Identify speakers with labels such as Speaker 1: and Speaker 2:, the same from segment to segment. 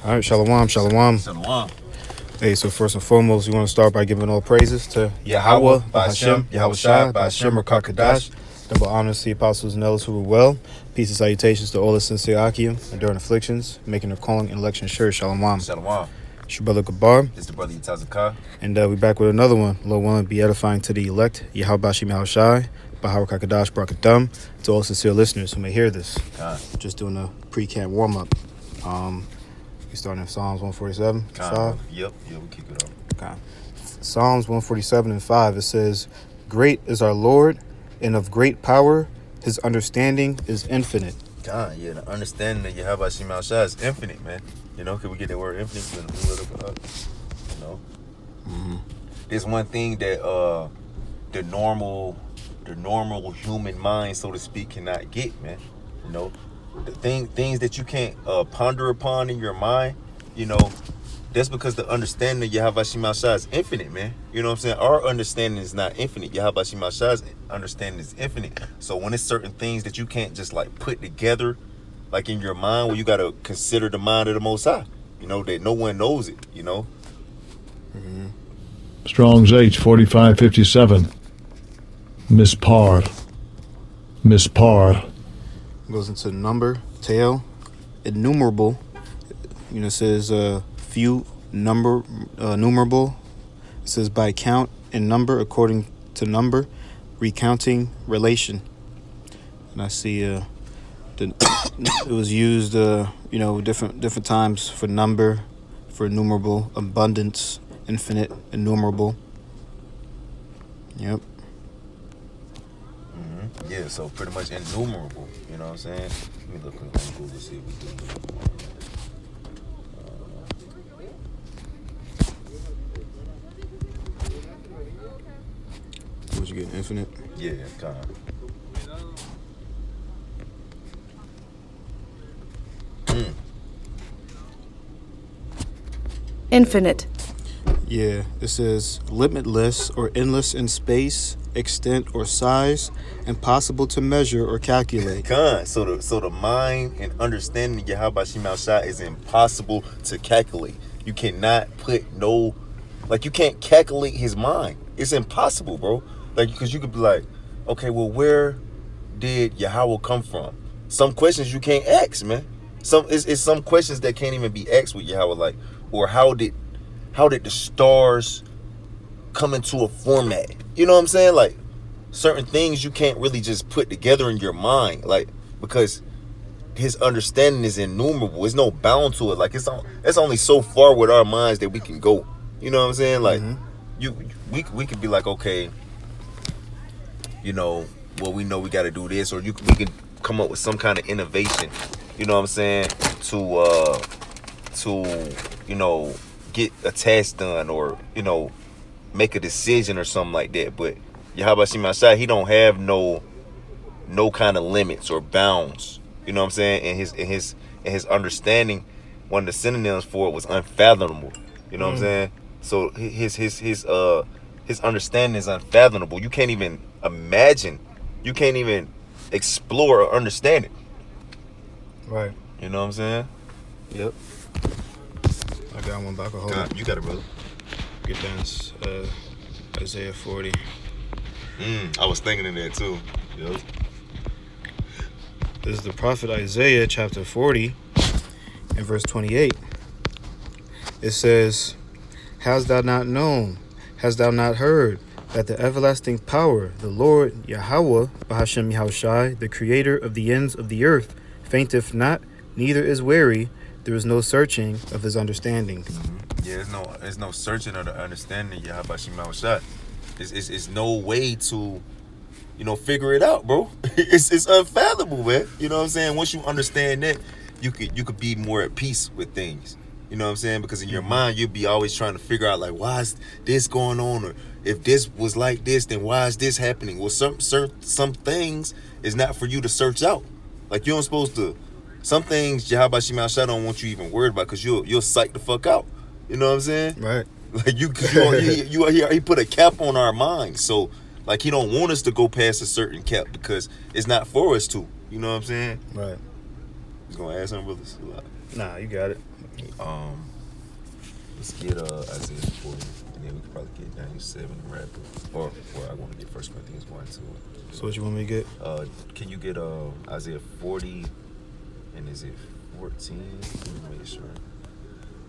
Speaker 1: All right, shalom, shalom.
Speaker 2: Shalom.
Speaker 1: Hey, so first and foremost, we want to start by giving all praises to
Speaker 2: Yahawaah,
Speaker 1: YAHAWAH, bahasham,
Speaker 2: Yahawashi,
Speaker 1: bahasham, or Kakadash. Double honors to the apostles and elders who were well. Peace and salutations to all the sincere Akim, enduring afflictions, making their calling and election sure. Shalom.
Speaker 2: Shalom.
Speaker 1: It's your brother Gabar.
Speaker 2: It's the brother Yatazakah.
Speaker 1: And we back with another one. Lord willing, be edifying to the elect. Yahawashi Yahawashi, Bahawah Kakadash Barakatam. To all sincere listeners who may hear this. Just doing a pre-camp warm-up. We starting in Psalms 147, 5.
Speaker 2: Yep, we kick it off.
Speaker 1: Okay. Psalms 147 and 5, it says, "Great is our Lord, and of great power, his understanding is infinite."
Speaker 2: God, yeah, the understanding that Yahawashi is infinite, man. You know, can we get that word infinite? You know?
Speaker 1: Mm-hmm.
Speaker 2: There's one thing that the normal human mind, so to speak, cannot get, man. You know? The things that you can't ponder upon in your mind, you know, that's because the understanding of Yahawashi is infinite, man. You know what I'm saying? Our understanding is not infinite. Yahawashi understanding is infinite. So when it's certain things that you can't just like put together, like in your mind, where you got to consider the mind of the Most High, you know, that no one knows it, you know.
Speaker 1: Mm-hmm.
Speaker 3: Strong's H4557. Mispar.
Speaker 1: Goes into number, tail, innumerable. You know, it says few, number, numerable. It says by count and number according to number, recounting relation. And I see it was used, you know, different times for number, for innumerable, abundance, infinite, innumerable. Yep.
Speaker 2: Yeah, so pretty much innumerable. You know what I'm saying? Let me look on Google to see if we can look more.
Speaker 1: What you get? Infinite?
Speaker 2: Yeah, kind of.
Speaker 4: Infinite.
Speaker 1: Yeah, it says limitless or endless in space, extent, or size, impossible to measure or calculate.
Speaker 2: So the mind and understanding of Yahawashi is impossible to calculate. You cannot put you can't calculate his mind. It's impossible, bro. Like, because you could be like, okay, well, where did Yahweh come from? Some questions you can't ask, man. It's some questions that can't even be asked with Yahweh, like, or how did the stars come into a format? You know what I'm saying? Like, certain things you can't really just put together in your mind, like, because his understanding is innumerable. There's no bound to it. Like, it's only so far with our minds that we can go. You know what I'm saying? Like, we could be like, okay, you know, well, we know we got to do this, or we can come up with some kind of innovation. You know what I'm saying? To you know, get a task done, or, you know, make a decision or something like that. But Yahawashi, he don't have no kind of limits or bounds. You know what I'm saying? And his understanding, one of the synonyms for it was unfathomable. You know what I'm saying? So his understanding is unfathomable. You can't even imagine. You can't even explore or understand it.
Speaker 1: Right.
Speaker 2: You know what I'm saying?
Speaker 1: Yep. I got one back. Hold on.
Speaker 2: You got it, brother.
Speaker 1: Get down Isaiah 40.
Speaker 2: I was thinking in that too. Yep.
Speaker 1: This is the prophet Isaiah chapter 40 and verse 28. It says, "Hast thou not known? Hast thou not heard that the everlasting power, the Lord YAHAWAH, bahasham Yahawashi, the creator of the ends of the earth, fainteth not, neither is weary. There is no searching of his understanding."
Speaker 2: Yeah, there's no searching of the understanding of Yahawashi. It's no way to, you know, figure it out, bro. It's unfathomable, man. You know what I'm saying? Once you understand that, you could be more at peace with things. You know what I'm saying? Because in your mind, you'll be always trying to figure out, like, why is this going on? Or if this was like this, then why is this happening? Well, some things is not for you to search out. Like, you don't supposed to. Some things Yahawashi don't want you even worried about, because you'll psych the fuck out. You know what I'm saying?
Speaker 1: Right.
Speaker 2: Like, he put a cap on our minds. So, like, he don't want us to go past a certain cap, because it's not for us to. You know what I'm saying?
Speaker 1: Right.
Speaker 2: He's gonna add something, brother.
Speaker 1: Nah, you got it.
Speaker 2: Let's get Isaiah 40, and then we could probably get Daniel 7 and wrap it. Or I want to get 1 Corinthians 1 too.
Speaker 1: So what you want me to get?
Speaker 2: Can you get Isaiah 40, and is it 14? Let me make sure.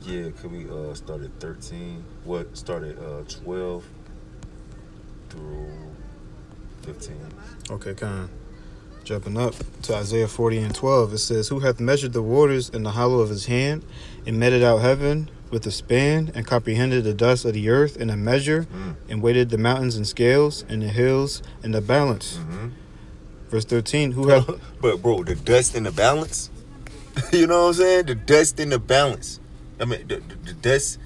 Speaker 2: Yeah, could we start at 13? What, start at 12 through 15?
Speaker 1: Okay, kind. Jumping up to Isaiah 40 and 12, it says, "Who hath measured the waters in the hollow of his hand, and meted out heaven with a span, and comprehended the dust of the earth in a measure, and weighted the mountains in scales, and the hills in the balance." Verse 13, "Who hath..."
Speaker 2: But bro, the dust in the balance, you know what I'm saying? The dust in the balance. I mean, the dust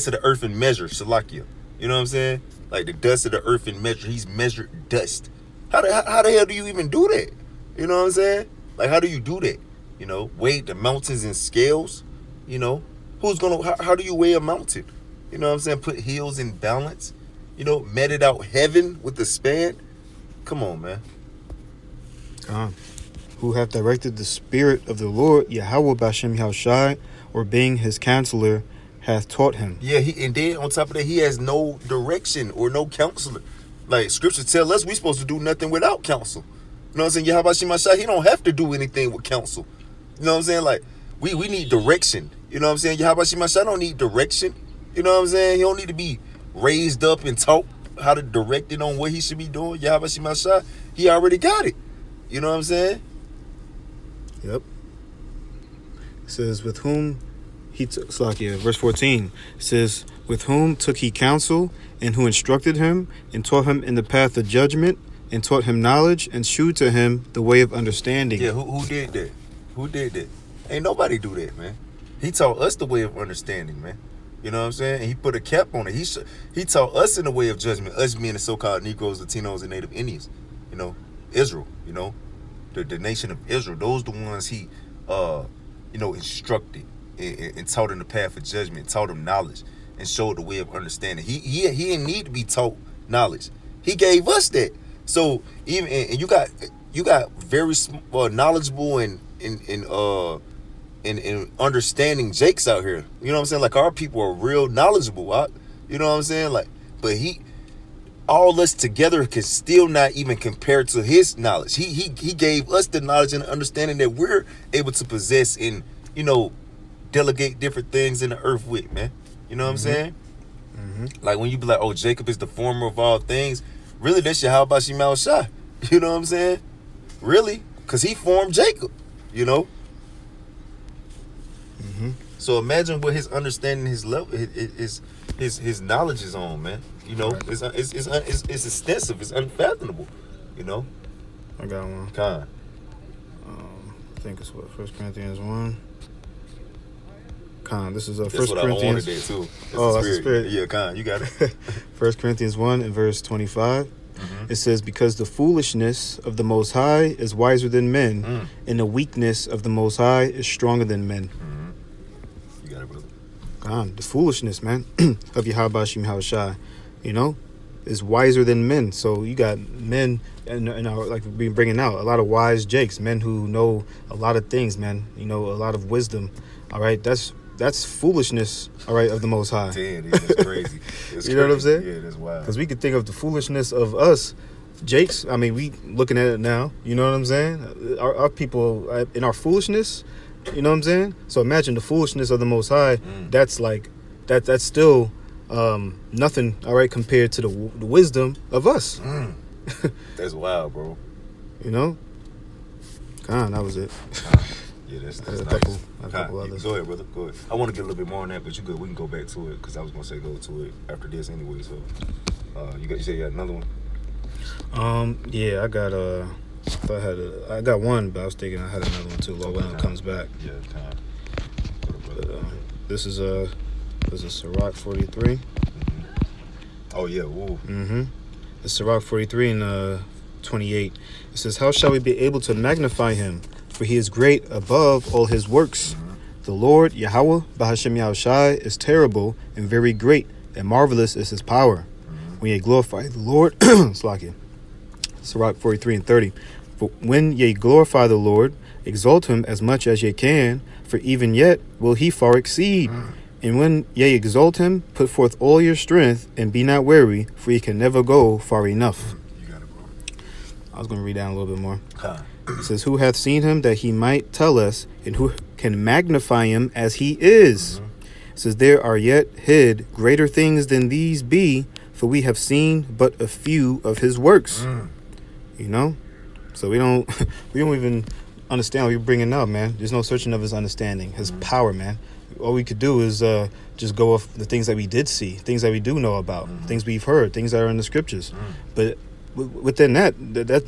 Speaker 2: of the earth in measure, Salakia. You know what I'm saying? Like the dust of the earth in measure. He's measured dust. How the hell do you even do that? You know what I'm saying? Like, how do you do that? You know, weigh the mountains in scales. You know, how do you weigh a mountain? You know what I'm saying? Put hills in balance. You know, meted out heaven with the span. Come on, man.
Speaker 1: Who hath directed the spirit of the Lord, Yahawah bahasham Yahawashi, or being his counselor, hath taught him.
Speaker 2: Yeah, and then on top of that, he has no direction or no counselor. Like, scripture tell us we supposed to do nothing without counsel. You know what I'm saying? Yahawashi Mashiach, he don't have to do anything with counsel. You know what I'm saying? Like, we need direction. You know what I'm saying? Yahawashi Mashiach don't need direction. You know what I'm saying? He don't need to be raised up and taught how to direct it on what he should be doing. Yahawashi Mashiach, he already got it. You know what I'm saying?
Speaker 1: Yep. It says, with whom he took, verse 14, it says, with whom took he counsel, and who instructed him, and taught him in the path of judgment, and taught him knowledge, and shewed to him the way of understanding.
Speaker 2: Yeah, who did that? Who did that? Ain't nobody do that, man. He taught us the way of understanding, man. You know what I'm saying? And he put a cap on it. He taught us in the way of judgment, us being the so-called Negroes, Latinos, and Native Indians. You know, Israel, you know, the nation of Israel. Those the ones he, you know, instructed and taught in the path of judgment, taught them knowledge, and showed the way of understanding. He didn't need to be taught knowledge. He gave us that. So even and you got very knowledgeable and understanding Jakes out here. You know what I'm saying? Like, our people are real knowledgeable. You know what I'm saying? Like, but all us together can still not even compare to his knowledge. He gave us the knowledge and understanding that we're able to possess and, you know, delegate different things in the earth with, man. You know what I'm saying? Like, when you be like, oh, Jacob is the former of all things, really, that's Yahawashi Yahawashi. You know what I'm saying? Really? Because he formed Jacob, you know? So imagine what his understanding, his level, his knowledge is on, man. You know, it's extensive, it's unfathomable, you know?
Speaker 1: I got one.
Speaker 2: Con.
Speaker 1: I think it's what, 1 Corinthians 1. Con, this is
Speaker 2: That's
Speaker 1: 1
Speaker 2: what
Speaker 1: Corinthians.
Speaker 2: I wanted there too.
Speaker 1: That's the spirit.
Speaker 2: Yeah, Con, you got it.
Speaker 1: 1 Corinthians 1 and verse 25. It says, because the foolishness of the Most High is wiser than men, and the weakness of the Most High is stronger than men.
Speaker 2: You got it, brother.
Speaker 1: God, the foolishness, man, of Yahawashi Yahawashi, you know, is wiser than men. So you got men, and like we've been bringing out, a lot of wise jakes, men who know a lot of things, man, you know, a lot of wisdom. All right, that's foolishness, all right, of the Most High.
Speaker 2: Damn, that's crazy. That's
Speaker 1: You know what I'm saying?
Speaker 2: Yeah, that's wild.
Speaker 1: Because we could think of the foolishness of us, jakes. I mean, we looking at it now. You know what I'm saying? Our people, in our foolishness, you know what I'm saying? So imagine the foolishness of the Most High. That's like, that's still nothing, all right, compared to the wisdom of us.
Speaker 2: That's wild, bro.
Speaker 1: You know? God, that was it.
Speaker 2: Yeah, that's
Speaker 1: There's
Speaker 2: nice.
Speaker 1: a couple others.
Speaker 2: Go ahead, brother. Go ahead. I want to get a little bit more on that, but you good. We can go back to it because I was gonna say go to it after this anyway. So, you say you got another one?
Speaker 1: Yeah, I got I got one, but I was thinking I had another one too. When it comes back.
Speaker 2: Yeah, time.
Speaker 1: But, this is Sirach 43.
Speaker 2: Oh yeah, woo.
Speaker 1: It's Sirach 43 and 28. It says, how shall we be able to magnify him? For he is great above all his works. The Lord, Yahawah bahasham Yahawashi, is terrible and very great, and marvelous is his power. When ye glorify the Lord, Sirach 43 and 30. For when ye glorify the Lord, exalt him as much as ye can, for even yet will he far exceed. And when ye exalt him, put forth all your strength, and be not weary, for ye can never go far enough.
Speaker 2: You got it, bro.
Speaker 1: I was going to read down a little bit more.
Speaker 2: Huh.
Speaker 1: It says, who hath seen him that he might tell us, and who can magnify him as he is? It says, there are yet hid greater things than these be, for we have seen but a few of his works. You know? So we don't even understand what you're bringing up, man. There's no searching of his understanding, his power, man. All we could do is just go off the things that we did see, things that we do know about, things we've heard, things that are in the scriptures. But within that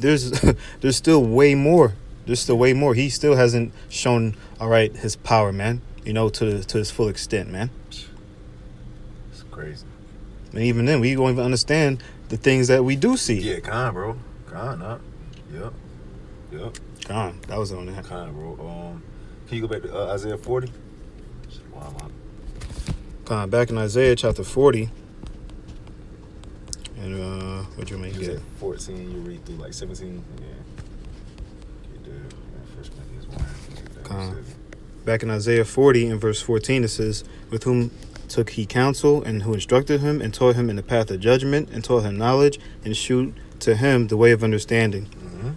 Speaker 1: there's still way more. There's still way more. He still hasn't shown, all right, his power, man. You know, to his full extent, man.
Speaker 2: It's crazy.
Speaker 1: And even then, we don't even understand the things that we do see.
Speaker 2: Yeah, con, bro. Con, huh? Yep.
Speaker 1: Con, that was on that.
Speaker 2: Con, bro. Can you go back to Isaiah 40? Wow.
Speaker 1: Con, back in Isaiah chapter 40. And what you make
Speaker 2: You said
Speaker 1: it?
Speaker 2: 14, you read through like 17. Yeah. Get there. First Corinthians 1.
Speaker 1: Con. Back in Isaiah 40 and verse 14, it says, with whom took he counsel, and who instructed him, and taught him in the path of judgment, and taught him knowledge, and shewed to him the way of understanding.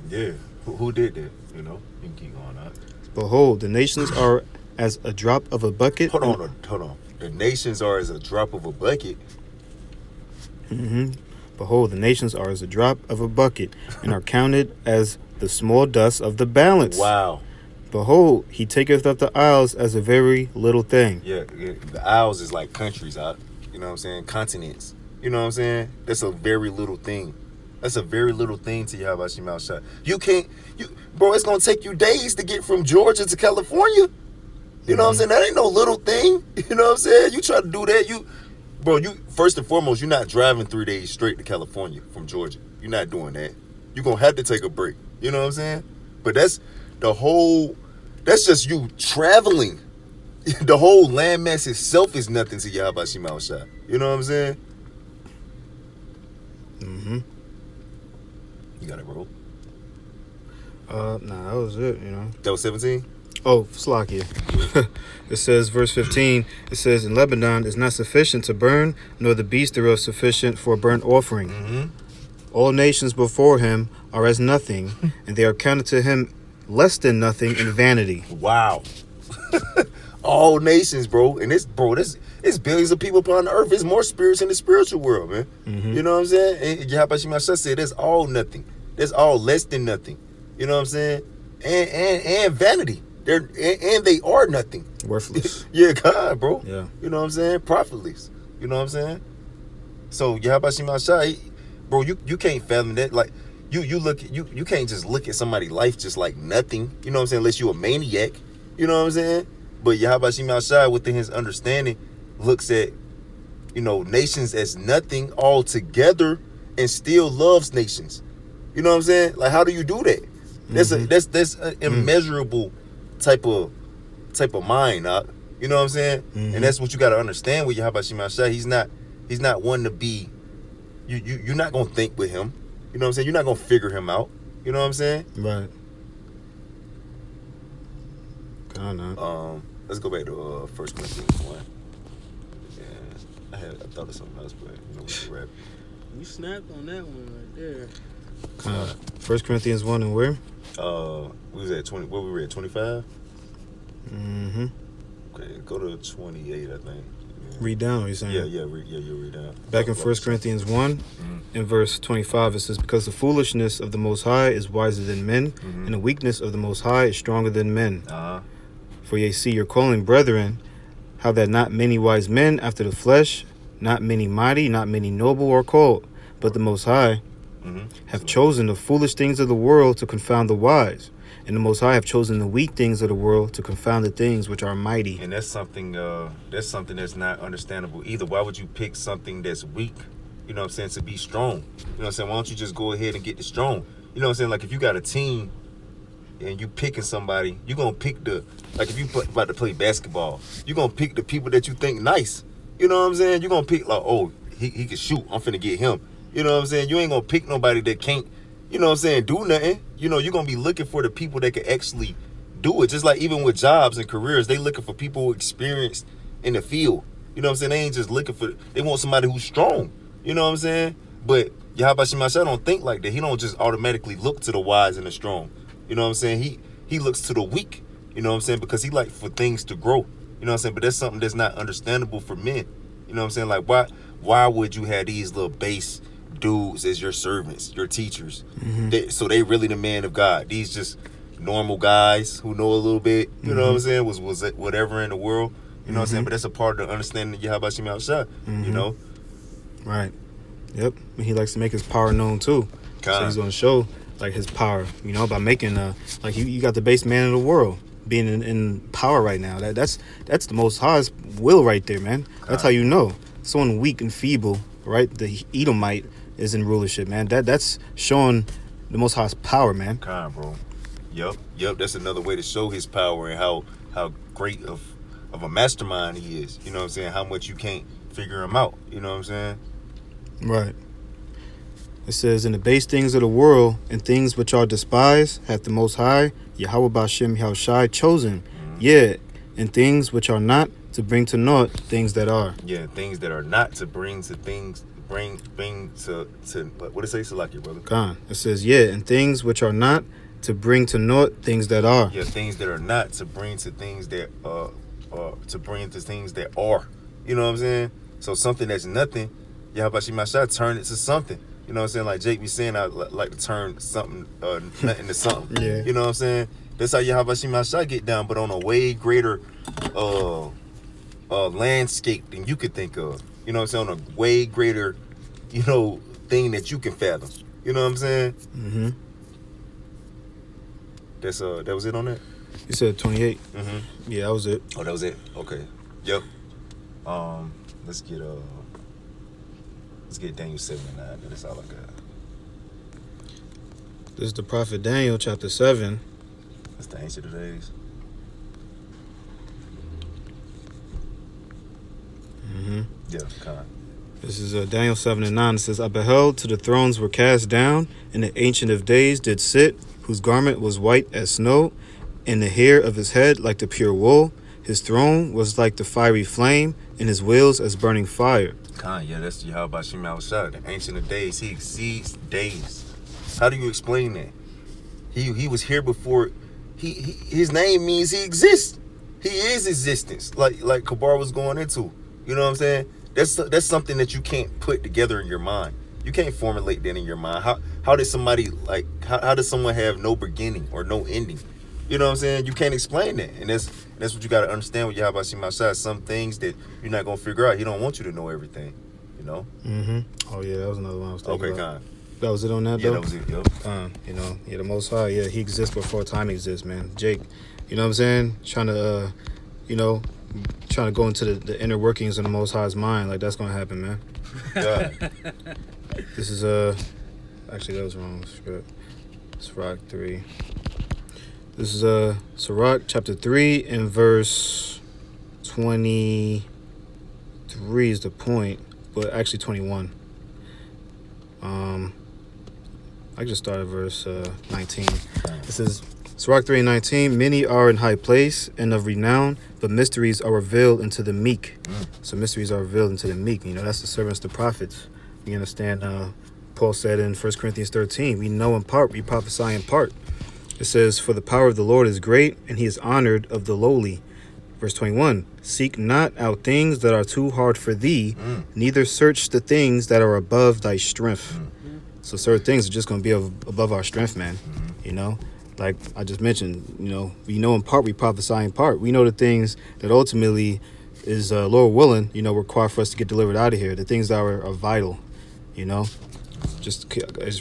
Speaker 2: Yeah. Who did that? You know, you can keep going on.
Speaker 1: Behold, the nations are as a drop of a bucket.
Speaker 2: Hold on. The nations are as a drop of a bucket.
Speaker 1: Behold, the nations are as a drop of a bucket, and are counted as the small dust of the balance.
Speaker 2: Wow.
Speaker 1: Behold, he taketh up the isles as a very little thing.
Speaker 2: Yeah. The isles is like countries, you know what I'm saying? Continents. You know what I'm saying? That's a very little thing. That's a very little thing to Yahawashi mouth shot. Bro, it's gonna take you days to get from Georgia to California. You know what I'm saying? That ain't no little thing. You know what I'm saying? You try to do that, you first and foremost, you're not driving 3 days straight to California from Georgia. You're not doing that. You're gonna have to take a break. You know what I'm saying? But that's just you traveling. The whole landmass itself is nothing to Yahawashi mouth shot. You know what I'm saying? You got it, bro.
Speaker 1: Nah, that was it, you know.
Speaker 2: That was 17?
Speaker 1: Oh, Slakia. It says, verse 15, it says, in Lebanon is not sufficient to burn, nor the beast thereof sufficient for a burnt offering. All nations before him are as nothing, and they are counted to him less than nothing in vanity.
Speaker 2: Wow. All nations, bro. And it's billions of people upon the earth. It's more spirits in the spiritual world, man. You know what I'm saying? And Yahawashi Mashiach said that's all nothing. That's all less than nothing. You know what I'm saying? And vanity. They are nothing.
Speaker 1: Worthless.
Speaker 2: Yeah, God, bro.
Speaker 1: Yeah.
Speaker 2: You know what I'm saying? Profitless. You know what I'm saying? So Yahawashi Mashiach, bro, you can't fathom that. Like you can't just look at somebody's life just like nothing. You know what I'm saying? Unless you a maniac. You know what I'm saying? But Yahawashi Mashiach, within his understanding, looks at, nations as nothing altogether and still loves nations. You know what I'm saying? Like, how do you do that? That's an immeasurable type of mind, you know what I'm saying? And that's what you got to understand with Yahawashi Mashiach. He's not one to be. You're not gonna think with him. You know what I'm saying? You're not gonna figure him out. You know what I'm saying?
Speaker 1: Right.
Speaker 2: Let's go back to 1 Corinthians 1. Yeah, I thought of something else, but we can wrap.
Speaker 5: You snapped on that one right there.
Speaker 1: 1 Corinthians 1 and where?
Speaker 2: We was at 20. What we read? 25. Okay, go to 28. I think. Yeah.
Speaker 1: Read down. You're saying?
Speaker 2: Yeah. You read down.
Speaker 1: Back in 1 Corinthians 1, in verse 25, it says, because the foolishness of the Most High is wiser than men, and the weakness of the Most High is stronger than men. For ye see your calling, brethren, how that not many wise men after the flesh, not many mighty, not many noble are called, but the Most High have chosen the foolish things of the world to confound the wise, and the Most High have chosen the weak things of the world to confound the things which are mighty.
Speaker 2: And that's something that's not understandable either. Why would you pick something that's weak, you know what I'm saying, to be strong? You know what I'm saying? Why don't you just go ahead and get the strong? You know what I'm saying? Like, if you got a team and you picking somebody, you're going to pick if you about to play basketball, you're going to pick the people that you think nice. You know what I'm saying? You're going to pick, like, oh, he can shoot. I'm finna get him. You know what I'm saying? You ain't going to pick nobody that can't, you know what I'm saying, do nothing. You're going to be looking for the people that can actually do it. Just like even with jobs and careers, they looking for people experienced in the field. You know what I'm saying? They ain't just looking for, they want somebody who's strong. You know what I'm saying? But Yahawashi Mashiach don't think like that. He don't just automatically look to the wise and the strong. You know what I'm saying? He looks to the weak. You know what I'm saying? Because he like for things to grow. You know what I'm saying? But that's something that's not understandable for men. You know what I'm saying? Like why would you have these little base dudes as your servants, your teachers? So they really the man of God. These just normal guys who know a little bit, you know what I'm saying, was whatever in the world. You know what I'm saying? But that's a part of the understanding of Yahawashi Mashiach, you know?
Speaker 1: Right. Yep. And he likes to make his power known too. So he's gonna show like his power, you know, by making like you got the base man of the world being in power right now. That's the Most High's will right there, man. That's how you know someone weak and feeble, right? The Edomite is in rulership, man. That's showing the Most High's power, man.
Speaker 2: Bro. Yep. That's another way to show his power and how great of a mastermind he is. You know what I'm saying? How much you can't figure him out. You know what I'm saying?
Speaker 1: Right. It says, in the base things of the world and things which are despised hath the Most High, Yahawah bahasham Yahawashi, chosen. Yeah, and things which are not, to bring to naught things that are.
Speaker 2: Yeah, things that are not, to bring to things, bring to what did it say? Select it, brother.
Speaker 1: God. It says, yeah, and things which are not, to bring to naught things that are.
Speaker 2: Yeah, things that are not, to bring to things that to bring to things that are. You know what I'm saying? So something that's nothing, Yahawashi Mashiach turn it to something. You know what I'm saying? Like Jake be saying, I like to turn something nothing to something.
Speaker 1: Yeah.
Speaker 2: You know what I'm saying? That's how Yahawashi Mashiach get down, but on a way greater landscape than you could think of. You know what I'm saying? On a way greater, you know, thing that you can fathom. You know what I'm saying?
Speaker 1: Mm-hmm.
Speaker 2: That was it on that?
Speaker 1: You said 28.
Speaker 2: Mm-hmm.
Speaker 1: Yeah, that was it.
Speaker 2: Oh, that was it? Okay. Yep. Let's get Daniel 7 and 9. That's all I got.
Speaker 1: This is the prophet Daniel, chapter 7.
Speaker 2: That's the Ancient of Days.
Speaker 1: Mm-hmm.
Speaker 2: Yeah, kind.
Speaker 1: This is Daniel 7 and 9. It says, I beheld till the thrones were cast down, and the Ancient of Days did sit, whose garment was white as snow, and the hair of his head like the pure wool. His throne was like the fiery flame, and his wheels as burning fire.
Speaker 2: Yeah, that's Yahawashi Mashiach, the Ancient of Days. He exceeds days. How do you explain that? He was here before. His name means he exists. He is existence, like Kabar was going into. You know what I'm saying? That's something that you can't put together in your mind. You can't formulate that in your mind. How did somebody how does someone have no beginning or no ending? You know what I'm saying? You can't explain that, and that's what you got to understand with Yahawashi Mashiach. Some things that you're not gonna figure out. He don't want you to know everything. You know?
Speaker 1: Mm-hmm. Oh yeah, that was another one I was thinking about.
Speaker 2: Kind.
Speaker 1: That was it on that,
Speaker 2: Yeah,
Speaker 1: though?
Speaker 2: that was it, yep.
Speaker 1: You know, yeah, the Most High, yeah, he exists before time exists, man. Jake, you know what I'm saying? Trying to go into the inner workings of the Most High's mind. Like, that's going to happen, man.
Speaker 2: Yeah.
Speaker 1: This is, actually, that was wrong. Sirach 3. This is, Sirach chapter 3 and verse 23 is the point, but actually 21. I just started verse 19. It says, Sirach 3:19, many are in high place and of renown, but mysteries are revealed unto the meek. So mysteries are revealed unto the meek. You know, that's the servants, the prophets. You understand? Paul said in 1 Corinthians 13, we know in part, we prophesy in part. It says, for the power of the Lord is great, and he is honored of the lowly. Verse 21, seek not out things that are too hard for thee, neither search the things that are above thy strength. So certain things are just going to be above our strength, man. You know, like I just mentioned, you know, we know in part, we prophesy in part. We know the things that ultimately is, Lord willing, you know, require for us to get delivered out of here. The things that are vital, you know. Just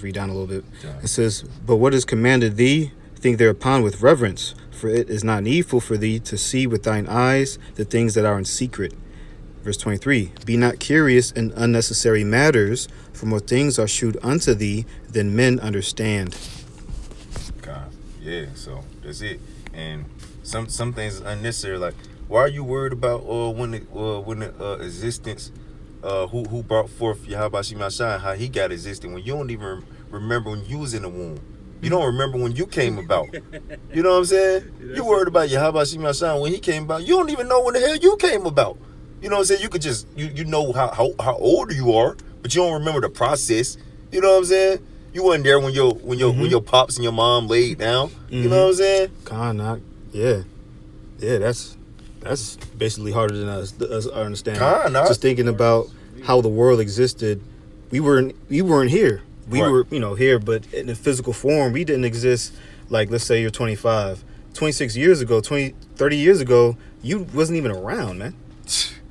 Speaker 1: read down a little bit. It says, but what is commanded thee, think thereupon with reverence, for it is not needful for thee to see with thine eyes the things that are in secret. Verse 23, be not curious in unnecessary matters, for more things are shewed unto thee than men understand.
Speaker 2: God, yeah, so that's it. And some things is unnecessary. Like, why are you worried about when the existence, who brought forth Yahawashi Mashiach, how he got existing when you don't even remember when you was in the womb? You don't remember when you came about. You know what I'm saying? You worried about Yahawashi Mashan when he came about. You don't even know when the hell you came about. You know what I'm saying? You could just you know how old you are, but you don't remember the process. You know what I'm saying? You wasn't there when your pops and your mom laid down. You know what I'm saying?
Speaker 1: Yeah, that's basically harder than us understanding. Just thinking about how the world existed, we weren't here. We were, here, but in a physical form, we didn't exist. Like, let's say you're 25, 26 years ago, 30 years ago, you wasn't even around, man.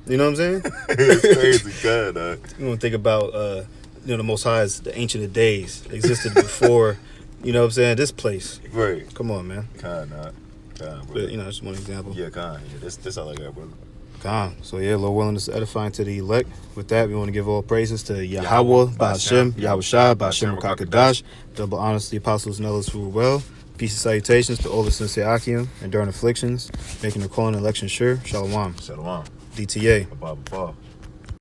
Speaker 1: You know what I'm saying?
Speaker 2: It's crazy, God.
Speaker 1: You want to think about, the Most High is the Ancient of Days, existed before, you know what I'm saying, this place.
Speaker 2: Right.
Speaker 1: Come on, man.
Speaker 2: God, bro.
Speaker 1: But, just one example.
Speaker 2: Yeah, God. Yeah, that's all I got, brother.
Speaker 1: So yeah, Lord willing, this is edifying to the elect. With that, we want to give all praises to Yahawaah, bahasham, Yahawashi, bahasham, Rakakadash. Double honors to the apostles and others who were well. Peace and salutations to all the sincere Akim, enduring afflictions, making the calling and election sure. Shalom.
Speaker 2: Shalom.
Speaker 1: DTA.
Speaker 2: Abba.